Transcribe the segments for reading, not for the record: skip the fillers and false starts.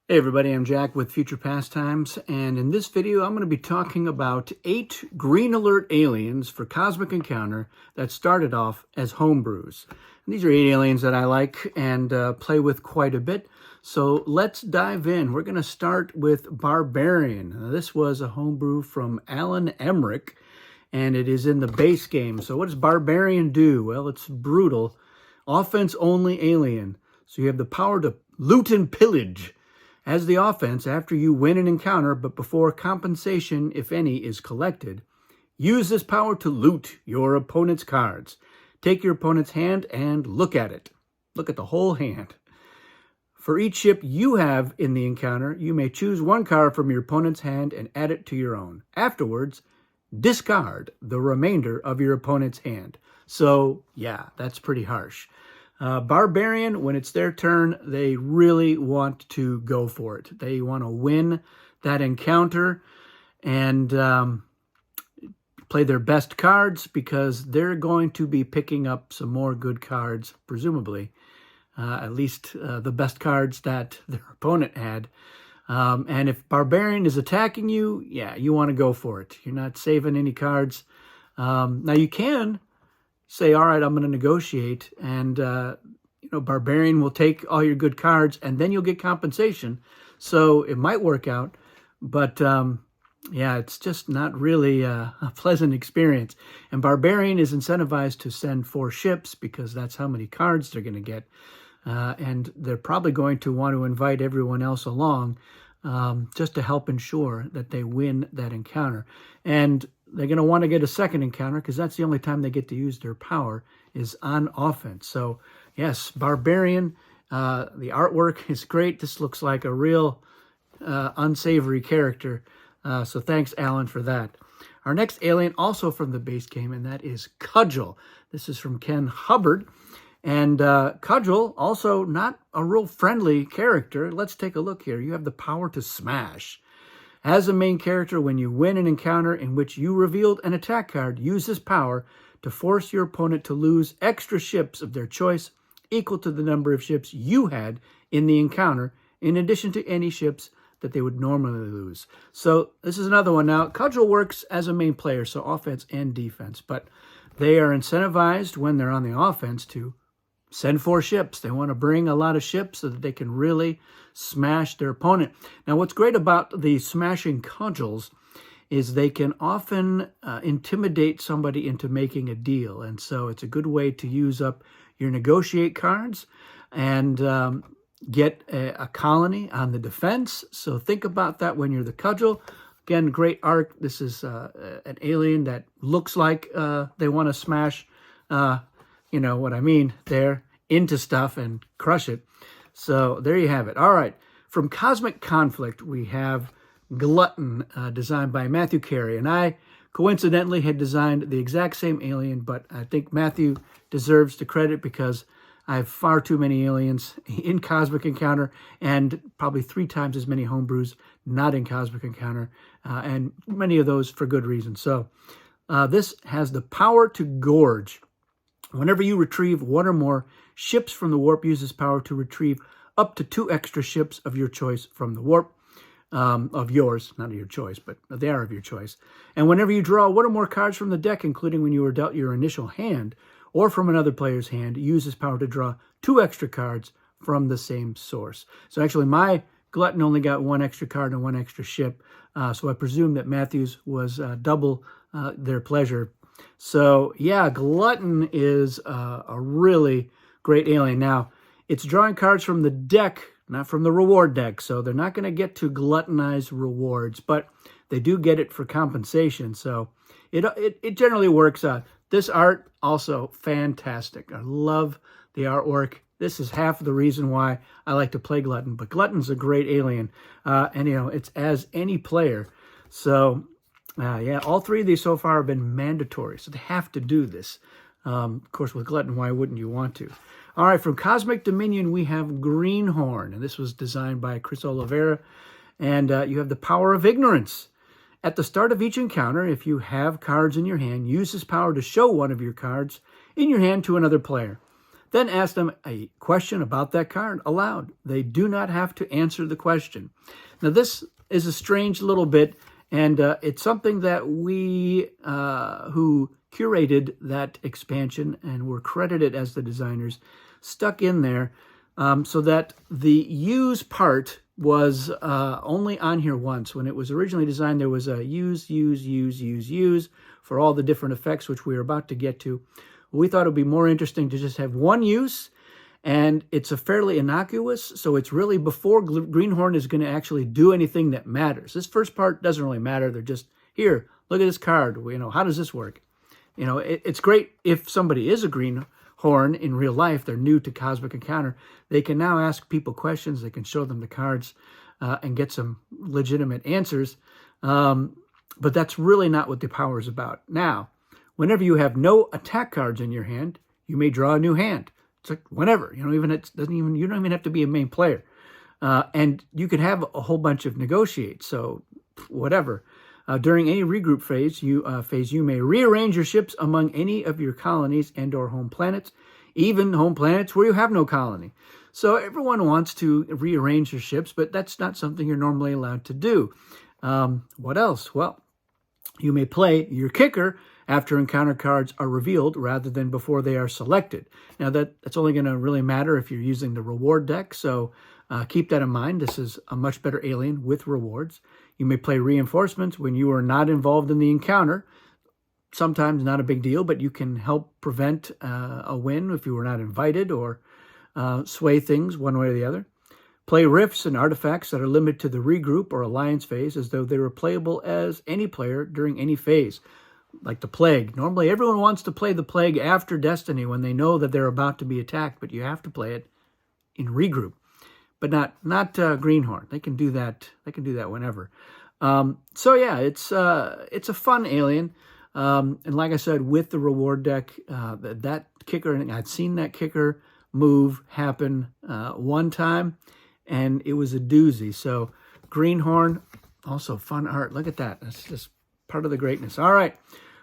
Hey everybody, I'm Jack with Future Pastimes, and in this video I'm going to be talking about 8 green alert aliens for Cosmic Encounter that started off as homebrews. And these are 8 aliens that I like and play with quite a bit, so let's dive in. We're going to start with Barbarian. Now, this was a homebrew from Alan Emmerich, and it is in the base game. So what does Barbarian do? Well, it's brutal. Offense only alien. So you have the power to loot and pillage. As the offense, after you win an encounter, but before compensation, if any, is collected, use this power to loot your opponent's cards. Take your opponent's hand and look at it. Look at the whole hand. For each ship you have in the encounter, you may choose one card from your opponent's hand and add it to your own. Afterwards, discard the remainder of your opponent's hand. So, yeah, that's pretty harsh. Barbarian, when it's their turn, they really want to go for it. They want to win that encounter and play their best cards because they're going to be picking up some more good cards, presumably. At least the best cards that their opponent had. And if Barbarian is attacking you, yeah, you want to go for it. You're not saving any cards. Now you can say, all right, I'm going to negotiate, and Barbarian will take all your good cards, and then you'll get compensation. So it might work out, but yeah, it's just not really a pleasant experience. And Barbarian is incentivized to send 4 ships because that's how many cards they're going to get, and they're probably going to want to invite everyone else along just to help ensure that they win that encounter. And they're going to want to get a second encounter because that's the only time they get to use their power is on offense. So, yes, Barbarian, the artwork is great. This looks like a real unsavory character. So thanks, Alan, for that. Our next alien, also from the base game, and that is Cudgel. This is from Ken Hubbard. And Cudgel, also not a real friendly character. Let's take a look here. You have the power to smash. As a main character, when you win an encounter in which you revealed an attack card, use this power to force your opponent to lose extra ships of their choice equal to the number of ships you had in the encounter, in addition to any ships that they would normally lose. So this is another one. Now, Cudgel works as a main player, so offense and defense, but they are incentivized when they're on the offense to send 4 ships. They want to bring a lot of ships so that they can really smash their opponent. Now, what's great about the smashing Cudgels is they can often intimidate somebody into making a deal. And so it's a good way to use up your negotiate cards and get a colony on the defense. So think about that when you're the Cudgel. Again, great art. This is an alien that looks like they want to smash you know what I mean, there, into stuff and crush it. So there you have it. All right, from Cosmic Conflict, we have Glutton, designed by Matthew Carey. And I coincidentally had designed the exact same alien, but I think Matthew deserves the credit because I have far too many aliens in Cosmic Encounter and probably 3 times as many homebrews not in Cosmic Encounter, and many of those for good reason. So this has the power to gorge. Whenever you retrieve 1 or more ships from the warp, use this power to retrieve up to 2 extra ships of your choice from the warp. Of yours, not of your choice, but they are of your choice. And whenever you draw 1 or more cards from the deck, including when you were dealt your initial hand, or from another player's hand, use this power to draw 2 extra cards from the same source. So actually, my Glutton only got 1 extra card and 1 extra ship, so I presume that Matthew's was double their pleasure. So, yeah, Glutton is a really great alien. Now, it's drawing cards from the deck, not from the reward deck, so they're not going to get to gluttonize rewards, but they do get it for compensation, so it generally works out. This art, also fantastic. I love the artwork. This is half of the reason why I like to play Glutton, but Glutton's a great alien, and, it's as any player, so... yeah, all 3 of these so far have been mandatory, so they have to do this. Of course, with Glutton, why wouldn't you want to? All right, from Cosmic Dominion, we have Greenhorn, and this was designed by Chris Oliveira, and you have the power of ignorance. At the start of each encounter, if you have cards in your hand, use this power to show one of your cards in your hand to another player. Then ask them a question about that card aloud. They do not have to answer the question. Now, this is a strange little bit, and it's something that we who curated that expansion and were credited as the designers stuck in there so that the use part was only on here once. When it was originally designed, there was a use for all the different effects, which we are about to get to. We thought it would be more interesting to just have one use, and it's a fairly innocuous, so it's really before Greenhorn is going to actually do anything that matters. This first part doesn't really matter. They're just, here, look at this card. How does this work? It's great if somebody is a Greenhorn in real life, they're new to Cosmic Encounter, they can now ask people questions, they can show them the cards and get some legitimate answers. But that's really not what the power is about. Now, whenever you have no attack cards in your hand, you may draw a new hand. It's like whenever. You don't even have to be a main player. And you can have a whole bunch of negotiate. So whatever. During any regroup phase, you may rearrange your ships among any of your colonies and/or home planets, even home planets where you have no colony. So everyone wants to rearrange their ships, but that's not something you're normally allowed to do. What else? Well, you may play your kicker after encounter cards are revealed rather than before they are selected. Now, that's only going to really matter if you're using the reward deck, so keep that in mind. This is a much better alien with rewards. You may play reinforcements when you are not involved in the encounter. Sometimes not a big deal, but you can help prevent a win if you were not invited or sway things one way or the other. Play rifts and artifacts that are limited to the regroup or alliance phase as though they were playable as any player during any phase. Like the Plague. Normally everyone wants to play the Plague after Destiny when they know that they're about to be attacked, but you have to play it in regroup. But not Greenhorn. They can do that. They can do that whenever. So yeah, it's a fun alien. And like I said, with the reward deck, that kicker, and I'd seen that kicker move happen one time, and it was a doozy. So Greenhorn, also fun art. Look at that. That's just part of the greatness. All right.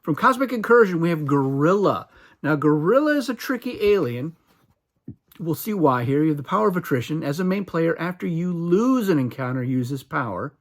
From Cosmic Incursion, we have Gorilla. Now, Gorilla is a tricky alien. We'll see why here. You have the power of attrition. As a main player, after you lose an encounter, use this power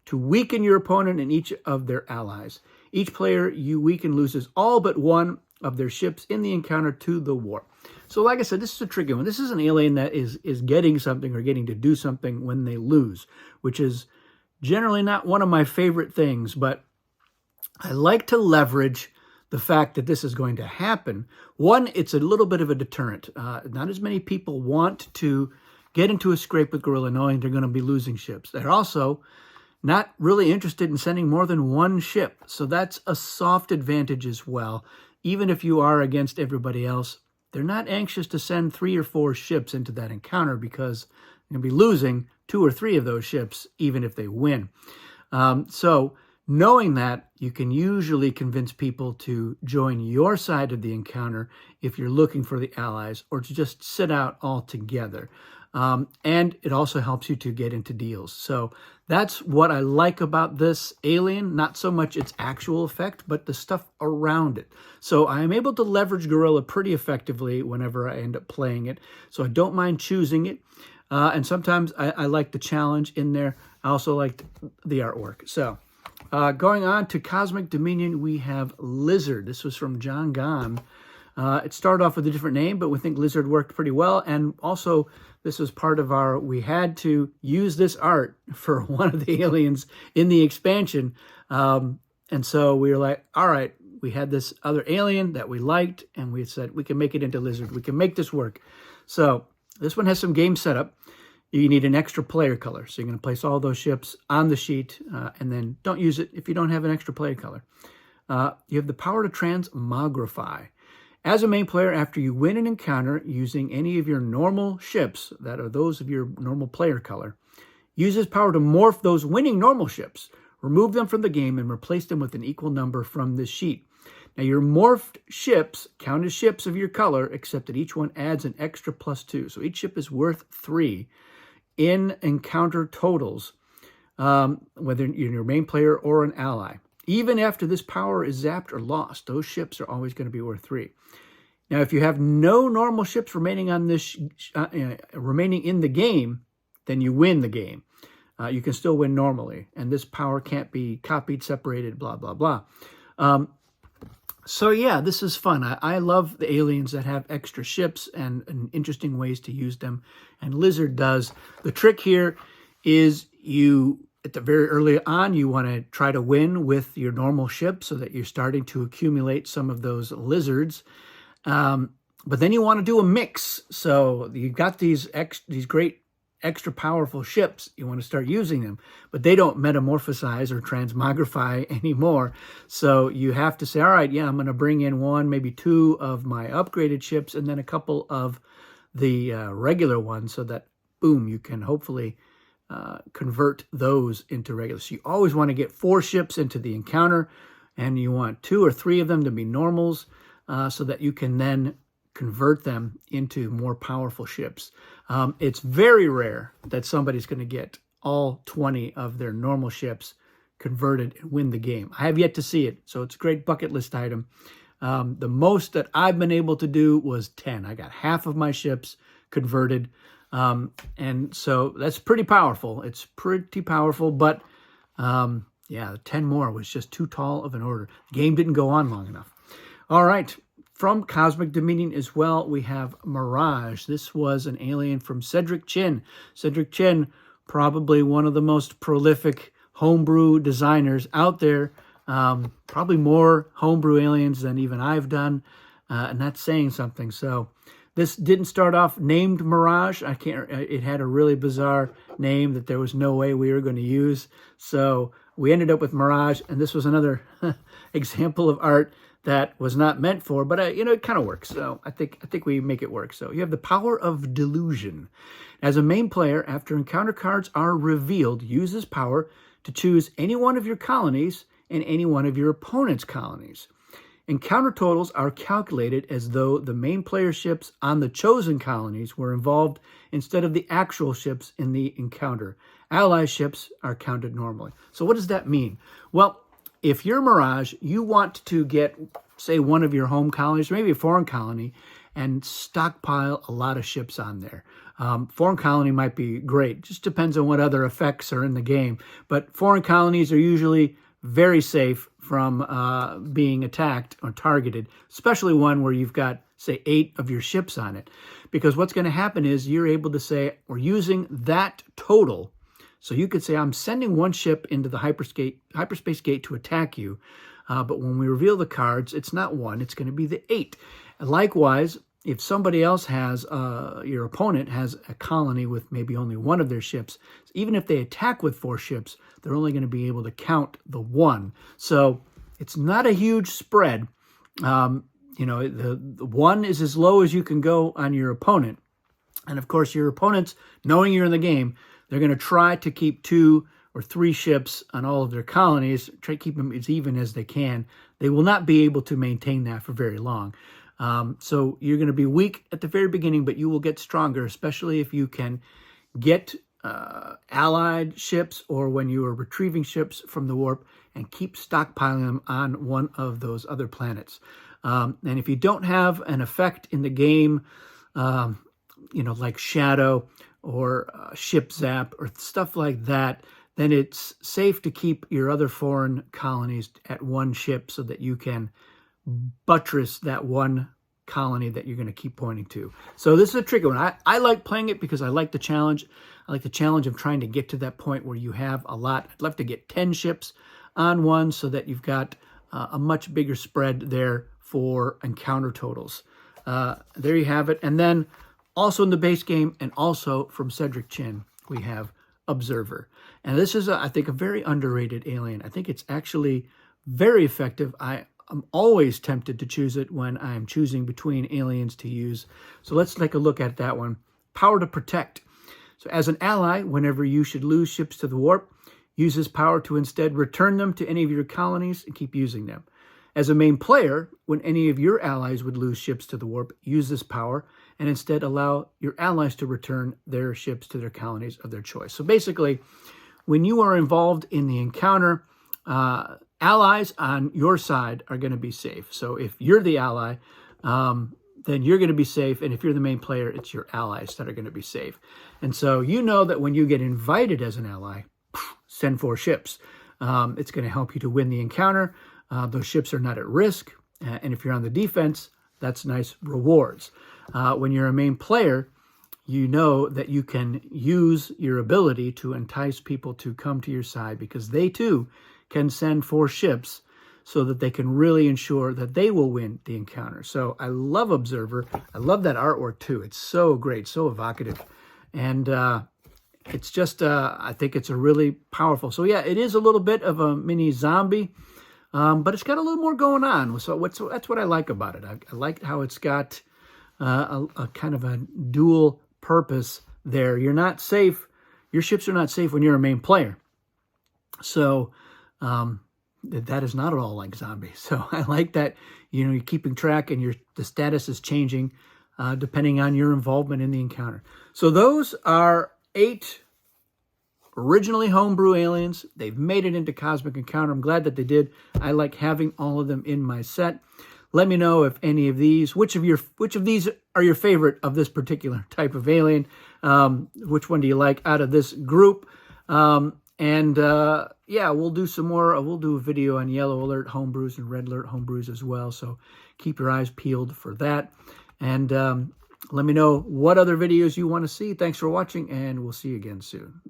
to weaken your opponent and each of their allies. Each player you weaken loses all but one of their ships in the encounter to the war. So like I said, this is a tricky one. This is an alien that is getting something or getting to do something when they lose, which is generally not one of my favorite things, but I like to leverage the fact that this is going to happen. One, it's a little bit of a deterrent. Not as many people want to get into a scrape with Gorilla knowing they're going to be losing ships. They're also not really interested in sending more than one ship. So that's a soft advantage as well. Even if you are against everybody else, they're not anxious to send 3 or 4 ships into that encounter because they're going to be losing 2 or 3 of those ships, even if they win. So knowing that, you can usually convince people to join your side of the encounter if you're looking for the allies, or to just sit out altogether. And it also helps you to get into deals. So that's what I like about this alien, not so much its actual effect, but the stuff around it. So I am able to leverage Gorilla pretty effectively whenever I end up playing it. So I don't mind choosing it. And sometimes I like the challenge in there. I also liked the artwork. So going on to Cosmic Dominion, we have Lizard. This was from John Gahn. It started off with a different name, but we think Lizard worked pretty well. And also, this was part of we had to use this art for one of the aliens in the expansion. And so we were like, all right, we had this other alien that we liked, and we said, we can make it into Lizard. We can make this work. So this one has some game setup. You need an extra player color. So you're going to place all those ships on the sheet, and then don't use it if you don't have an extra player color. You have the power to transmogrify. As a main player, after you win an encounter using any of your normal ships, that are those of your normal player color, use this power to morph those winning normal ships, remove them from the game, and replace them with an equal number from this sheet. Now, your morphed ships count as ships of your color, except that each one adds an extra +2. So each ship is worth 3 in encounter totals, whether you're your main player or an ally. Even after this power is zapped or lost, those ships are always going to be worth 3. Now, if you have no normal ships remaining on this remaining in the game, then you win the game. You can still win normally, and this power can't be copied, separated, blah, blah, blah. So yeah, this is fun. I love the aliens that have extra ships and interesting ways to use them, and Lizard does. The trick here is at the very early on, you want to try to win with your normal ship so that you're starting to accumulate some of those lizards. But then you want to do a mix. So you've got these great extra powerful ships. You want to start using them, but they don't metamorphosize or transmogrify anymore. So you have to say, all right, yeah, I'm going to bring in one, maybe two of my upgraded ships, and then a couple of the regular ones, so that, boom, you can hopefully convert those into regular. So you always want to get 4 ships into the encounter, and you want 2 or 3 of them to be normals, so that you can then convert them into more powerful ships. It's very rare that somebody's going to get all 20 of their normal ships converted and win the game. I have yet to see it, so it's a great bucket list item. The most that I've been able to do was 10. I got half of my ships converted, and so that's pretty powerful. It's pretty powerful, but yeah, 10 more was just too tall of an order. The game didn't go on long enough. All right. From Cosmic Dominion as well, we have Mirage. This was an alien from Cedric Chin. Cedric Chin, probably one of the most prolific homebrew designers out there. Probably more homebrew aliens than even I've done, and that's saying something. So this didn't start off named Mirage. It had a really bizarre name that there was no way we were going to use. So we ended up with Mirage, and this was another example of art that was not meant for, but it kind of works. So I think we make it work. So you have the power of delusion. As a main player, after encounter cards are revealed, use this power to choose any one of your colonies and any one of your opponent's colonies. Encounter totals are calculated as though the main player ships on the chosen colonies were involved instead of the actual ships in the encounter. Ally ships are counted normally. So what does that mean? Well, if you're Mirage, you want to get, say, one of your home colonies, maybe a foreign colony, and stockpile a lot of ships on there. Foreign colony might be great. Just depends on what other effects are in the game. But foreign colonies are usually very safe from being attacked or targeted, especially one where you've got, say, 8 of your ships on it. Because what's going to happen is you're able to say, we're using that total. So you could say, I'm sending 1 ship into the hyperspace gate to attack you. But when we reveal the cards, it's not 1, it's going to be the 8. And likewise, if somebody else has, your opponent has a colony with maybe only 1 of their ships, even if they attack with 4 ships, they're only going to be able to count the 1. So it's not a huge spread. The 1 is as low as you can go on your opponent. And of course, your opponents, knowing you're in the game, they're going to try to keep 2 or 3 ships on all of their colonies, try to keep them as even as they can. They will not be able to maintain that for very long. So you're going to be weak at the very beginning, but you will get stronger, especially if you can get allied ships or when you are retrieving ships from the warp and keep stockpiling them on one of those other planets. And if you don't have an effect in the game, like Shadow or Ship Zap or stuff like that, then it's safe to keep your other foreign colonies at 1 ship so that you can buttress that 1 colony that you're going to keep pointing to. So this is a tricky one. I like playing it because I like the challenge. I like the challenge of trying to get to that point where you have a lot. I'd love to get 10 ships on 1 so that you've got a much bigger spread there for encounter totals. There you have it. And then also in the base game and also from Cedric Chin, we have Observer. And this is, I think, a very underrated alien. I think it's actually very effective. I'm always tempted to choose it when I'm choosing between aliens to use. So let's take a look at that one. Power to protect. So as an ally, whenever you should lose ships to the warp, use this power to instead return them to any of your colonies and keep using them. As a main player, when any of your allies would lose ships to the warp, use this power and instead allow your allies to return their ships to their colonies of their choice. So basically, when you are involved in the encounter, allies on your side are going to be safe. So if you're the ally, then you're going to be safe. And if you're the main player, it's your allies that are going to be safe. And so you know that when you get invited as an ally, send 4 ships. It's going to help you to win the encounter. Those ships are not at risk. And if you're on the defense, that's nice rewards. When you're a main player, you know that you can use your ability to entice people to come to your side, because they too can send 4 ships so that they can really ensure that they will win the encounter. So I love Observer. I love that artwork too. It's so great, so evocative. And it's just, I think it's a really powerful. So yeah, it is a little bit of a mini zombie, but it's got a little more going on. So that's what I like about it. I like how it's got a kind of a dual purpose there. You're not safe. Your ships are not safe when you're a main player. So that is not at all like zombies. So I like that, you know, you're keeping track and the status is changing depending on your involvement in the encounter. So those are 8 originally homebrew aliens. They've made it into Cosmic Encounter. I'm glad that they did. I like having all of them in my set. Let me know if any of these, which of these are your favorite of this particular type of alien. Which one do you like out of this group? Yeah, we'll do some more. We'll do a video on yellow alert homebrews and red alert homebrews as well. So keep your eyes peeled for that. And let me know what other videos you want to see. Thanks for watching, and we'll see you again soon.